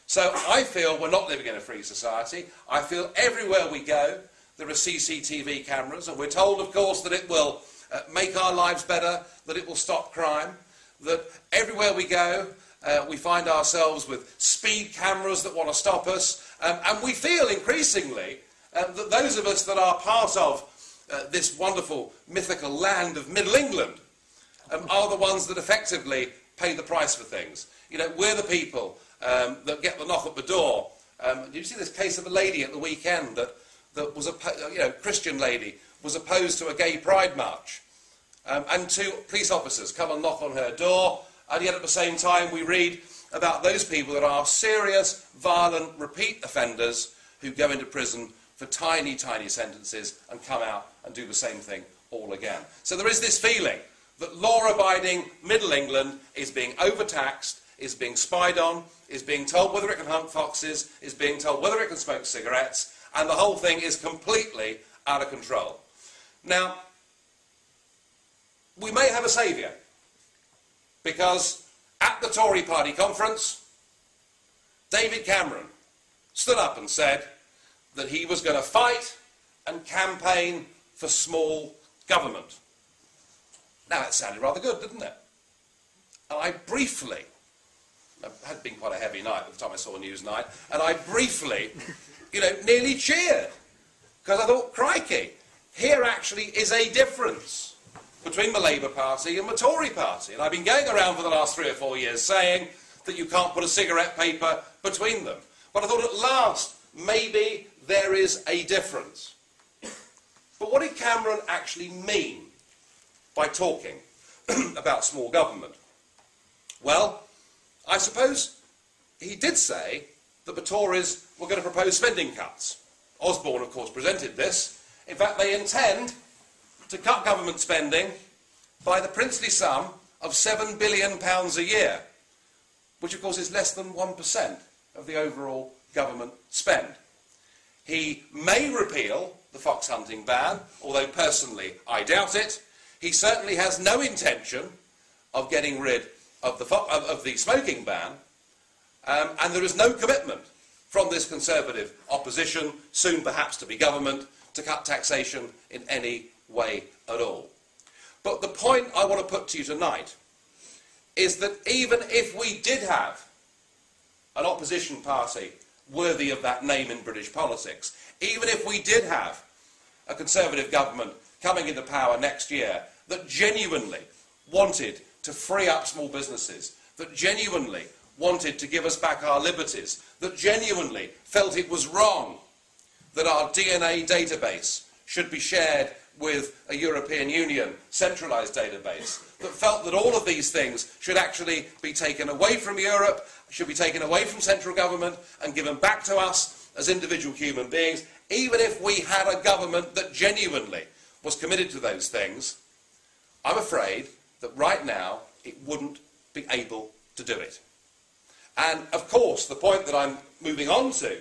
So I feel we're not living in a free society. I feel everywhere we go there are CCTV cameras, and we're told, of course, that it will make our lives better, that it will stop crime, that everywhere we go we find ourselves with speed cameras that want to stop us, and we feel increasingly that those of us that are part of this wonderful mythical land of Middle England are the ones that effectively pay the price for things. You know, we're the people that get the knock at the door. Did you see this case of a lady at the weekend that was a Christian lady was opposed to a gay pride march, and two police officers come and knock on her door, and yet at the same time we read about those people that are serious, violent, repeat offenders who go into prison for tiny, tiny sentences and come out and do the same thing all again. So there is this feeling that law-abiding Middle England is being overtaxed, is being spied on, is being told whether it can hunt foxes, is being told whether it can smoke cigarettes, and the whole thing is completely out of control. Now, we may have a saviour, because at the Tory party conference, David Cameron stood up and said that he was going to fight and campaign for small government. Now, that sounded rather good, didn't it? And I briefly, it had been quite a heavy night at the time I saw Newsnight, and I briefly, nearly cheered, because I thought, crikey, here actually is a difference between the Labour Party and the Tory Party. And I've been going around for the last 3 or 4 years saying that you can't put a cigarette paper between them. But I thought at last, maybe there is a difference. But what did Cameron actually mean by talking about small government? Well, I suppose he did say that the Tories were going to propose spending cuts. Osborne, of course, presented this. In fact, they intend to cut government spending by the princely sum of £7 billion a year, which, of course, is less than 1% of the overall government spend. He may repeal the fox hunting ban, although personally I doubt it. He certainly has no intention of getting rid of the smoking ban, and there is no commitment from this Conservative opposition, soon perhaps to be government, to cut taxation in any way at all. But the point I want to put to you tonight is that even if we did have an opposition party worthy of that name in British politics, even if we did have a Conservative government coming into power next year that genuinely wanted to free up small businesses, that genuinely wanted to give us back our liberties, that genuinely felt it was wrong that our DNA database should be shared with a European Union centralised database, that felt that all of these things should actually be taken away from Europe, should be taken away from central government and given back to us as individual human beings, even if we had a government that genuinely was committed to those things, I'm afraid that right now it wouldn't be able to do it. And, of course, the point that I'm moving on to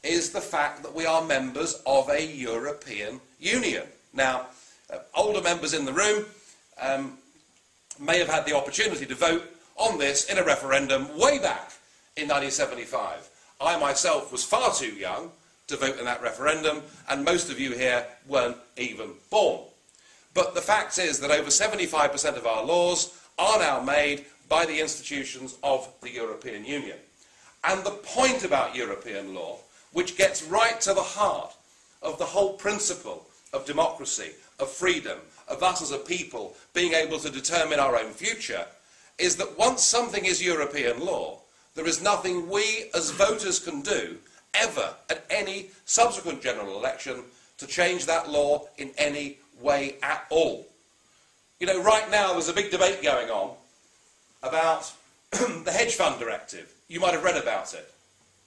is the fact that we are members of a European Union. Now, older members in the room may have had the opportunity to vote on this in a referendum way back in 1975. I myself was far too young to vote in that referendum, and most of you here weren't even born. But the fact is that over 75% of our laws are now made by the institutions of the European Union. And the point about European law, which gets right to the heart of the whole principle of democracy, of freedom, of us as a people being able to determine our own future, is that once something is European law, there is nothing we as voters can do ever at any subsequent general election to change that law in any way at all. You know, right now there's a big debate going on about the hedge fund directive. You might have read about it.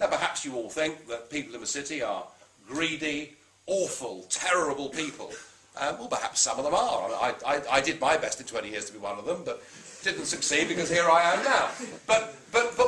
Now perhaps you all think that people in the city are greedy, awful, terrible people. Well, perhaps some of them are. I did my best in 20 years to be one of them, but didn't succeed because here I am now. But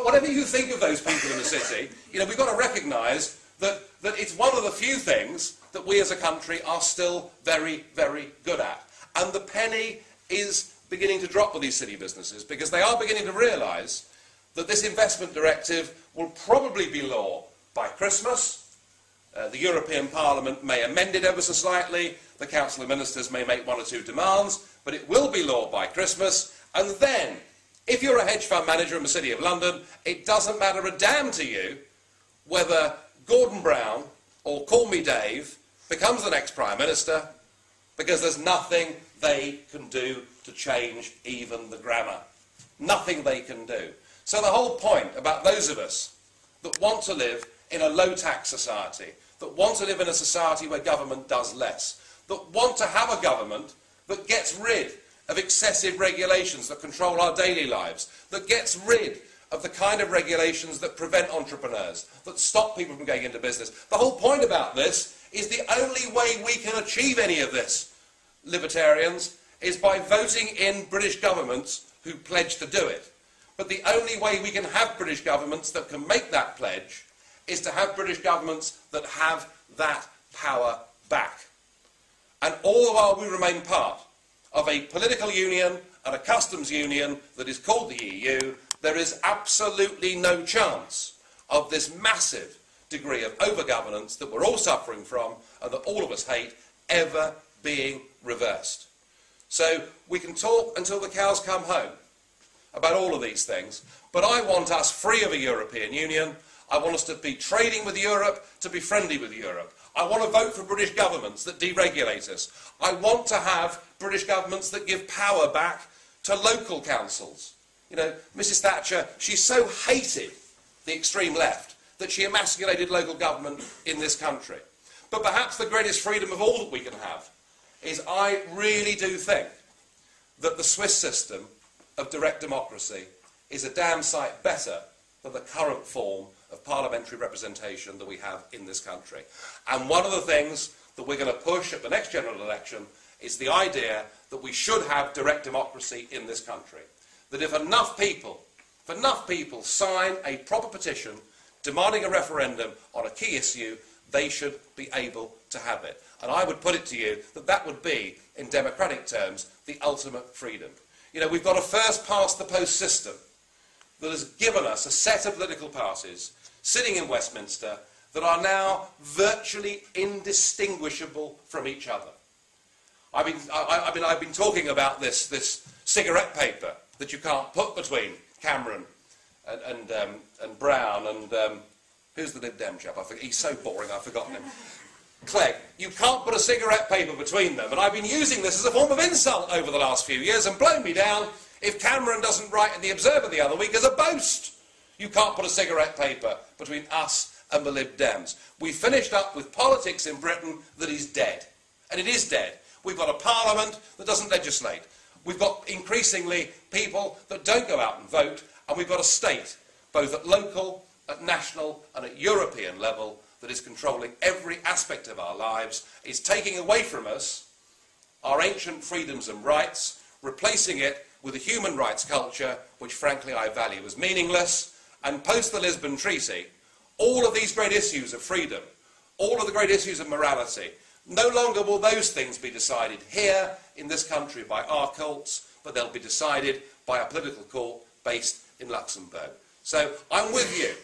whatever you think of those people in the city, you know, we've got to recognise that it's one of the few things that we as a country are still very, very good at. And the penny is beginning to drop with these city businesses, because they are beginning to realise that this investment directive will probably be law by Christmas. The European Parliament may amend it ever so slightly. The Council of Ministers may make one or two demands, but it will be law by Christmas. And then, if you're a hedge fund manager in the City of London, it doesn't matter a damn to you whether Gordon Brown or Call Me Dave becomes the next Prime Minister, because there's nothing they can do to change even the grammar. Nothing they can do. So the whole point about those of us that want to live in a low-tax society, that want to live in a society where government does less, that want to have a government that gets rid of excessive regulations that control our daily lives, that gets rid of the kind of regulations that prevent entrepreneurs, that stop people from going into business. The whole point about this is the only way we can achieve any of this, libertarians, is by voting in British governments who pledge to do it. But the only way we can have British governments that can make that pledge is to have British governments that have that power back. And all while we remain part of a political union and a customs union that is called the EU, there is absolutely no chance of this massive degree of over-governance that we're all suffering from and that all of us hate ever being reversed. So we can talk until the cows come home about all of these things, but I want us free of a European Union. I want us to be trading with Europe, to be friendly with Europe. I want to vote for British governments that deregulate us. I want to have British governments that give power back to local councils. You know, Mrs. Thatcher, she so hated the extreme left that she emasculated local government in this country. But perhaps the greatest freedom of all that we can have is I really do think that the Swiss system of direct democracy is a damn sight better than the current form of parliamentary representation that we have in this country. And one of the things that we're going to push at the next general election is the idea that we should have direct democracy in this country. That if enough people sign a proper petition demanding a referendum on a key issue, they should be able to have it. And I would put it to you that that would be, in democratic terms, the ultimate freedom. You know, we've got a first-past-the-post system that has given us a set of political parties sitting in Westminster that are now virtually indistinguishable from each other. I've been talking about this cigarette paper that you can't put between Cameron and Brown and who's the Lib Dem chap? He's so boring, I've forgotten him. Clegg. You can't put a cigarette paper between them, and I've been using this as a form of insult over the last few years, and blow me down if Cameron doesn't write in the Observer the other week as a boast. You can't put a cigarette paper between us and the Lib Dems. We finished up with politics in Britain that is dead, and it is dead. We've got a parliament that doesn't legislate. We've got increasingly people that don't go out and vote, and we've got a state, both at local, at national and at European level, that is controlling every aspect of our lives, is taking away from us our ancient freedoms and rights, replacing it with a human rights culture which frankly I value as meaningless. And post the Lisbon Treaty, all of these great issues of freedom, all of the great issues of morality, no longer will those things be decided here in this country by our courts, but they'll be decided by a political court based in Luxembourg. So I'm with you,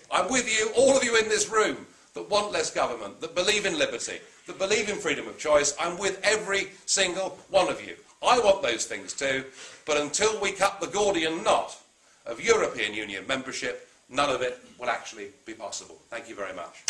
all of you in this room that want less government, that believe in liberty, that believe in freedom of choice. I'm with every single one of you. I want those things too, but until we cut the Gordian knot of European Union membership, none of it will actually be possible. Thank you very much.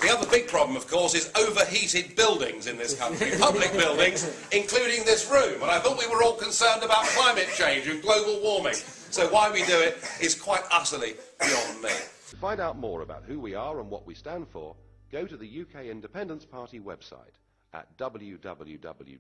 The other big problem, of course, is overheated buildings in this country, public buildings, including this room. And I thought we were all concerned about climate change and global warming. So why we do it is quite utterly beyond me. To find out more about who we are and what we stand for, go to the UK Independence Party website at www.ukip.org.